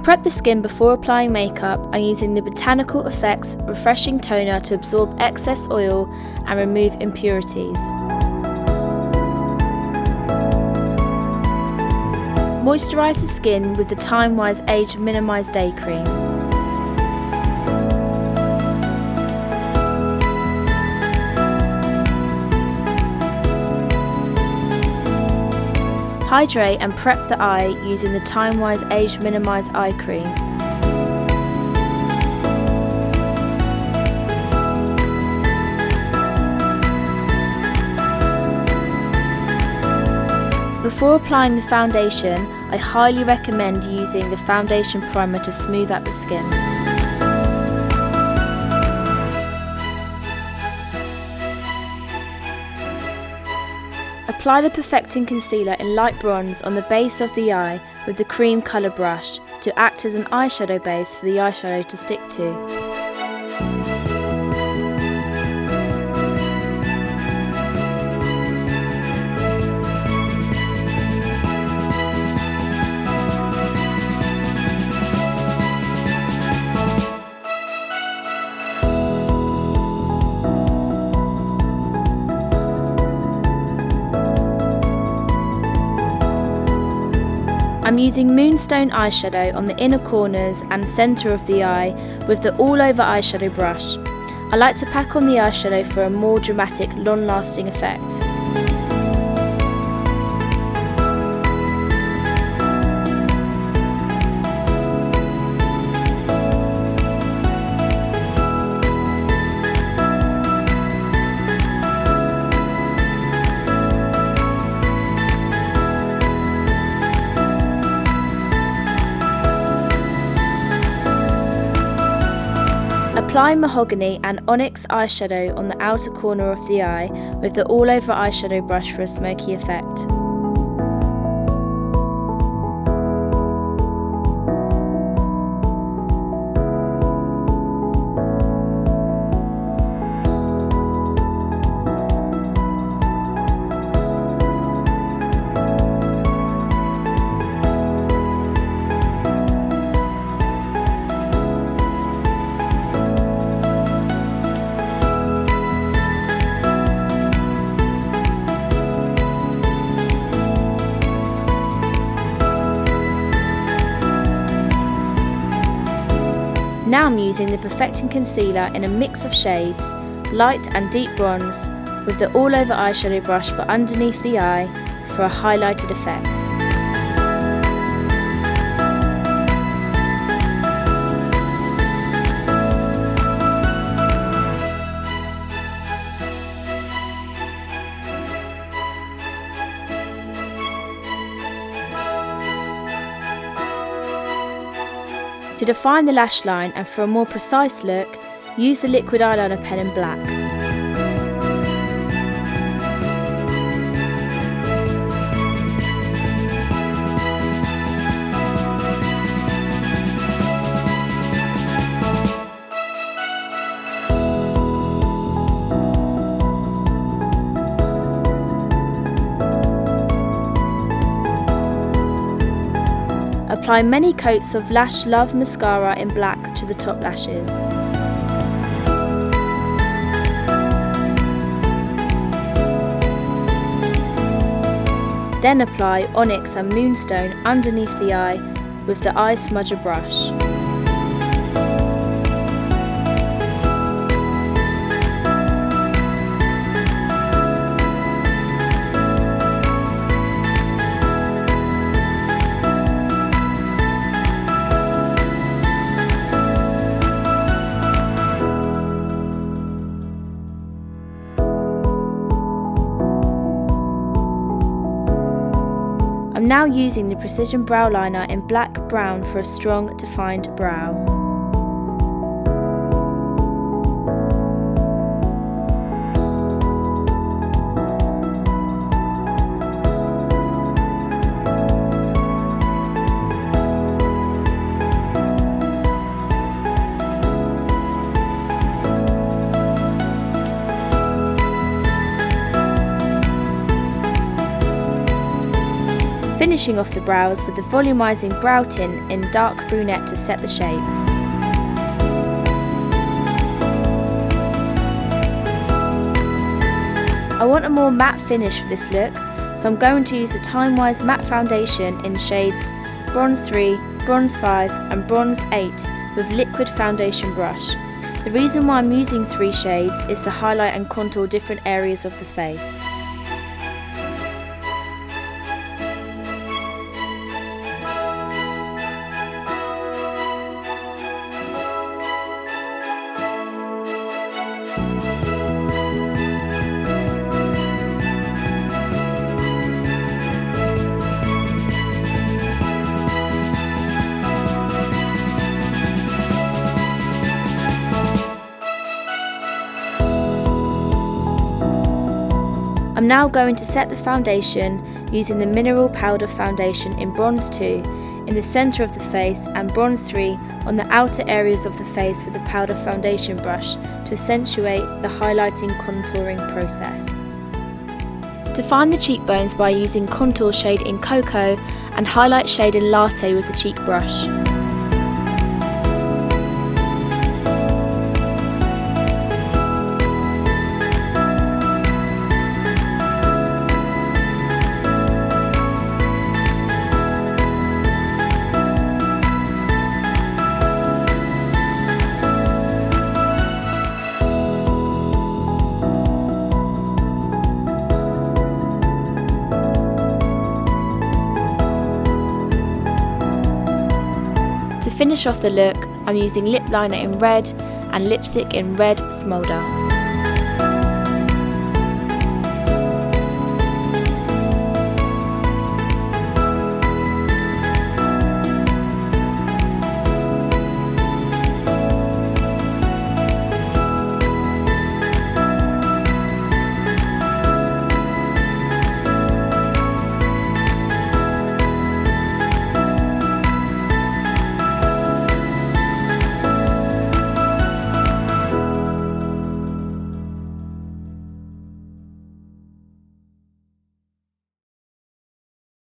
prep the skin before applying makeup, I'm using the Botanical Effects Refreshing Toner to absorb excess oil and remove impurities. Moisturise the skin with the Time-Wise Age Minimise Day Cream. Hydrate and prep the eye using the Time-Wise Age Minimise Eye Cream. Before applying the foundation, I highly recommend using the foundation primer to smooth out the skin. Apply the Perfecting Concealer in light bronze on the base of the eye with the cream colour brush to act as an eyeshadow base for the eyeshadow to stick to. I'm using Moonstone eyeshadow on the inner corners and centre of the eye with the all over eyeshadow brush. I like to pack on the eyeshadow for a more dramatic, long-lasting effect. Apply Mahogany and Onyx eyeshadow on the outer corner of the eye with the all-over eyeshadow brush for a smoky effect. Now I'm using the Perfecting Concealer in a mix of shades, light and deep bronze, with the all-over eyeshadow brush for underneath the eye for a highlighted effect. To define the lash line and for a more precise look, use the liquid eyeliner pen in black. Apply many coats of Lash Love mascara in black to the top lashes. Then apply Onyx and Moonstone underneath the eye with the eye smudger brush. I'm now using the Precision Brow Liner in black brown for a strong, defined brow. finishing off the brows with the volumizing brow tint in dark brunette to set the shape. I want a more matte finish for this look, so I'm going to use the Time Wise matte foundation in shades Bronze 3, Bronze 5 and Bronze 8 with liquid foundation brush. The reason why I'm using 3 shades is to highlight and contour different areas of the face. I'm now going to set the foundation using the Mineral Powder Foundation in Bronze 2 in the centre of the face and Bronze 3 on the outer areas of the face with the powder foundation brush to accentuate the highlighting contouring process. Define the cheekbones by using contour shade in Cocoa and highlight shade in Latte with the cheek brush. To finish off the look, I'm using lip liner in red and lipstick in red Smolder.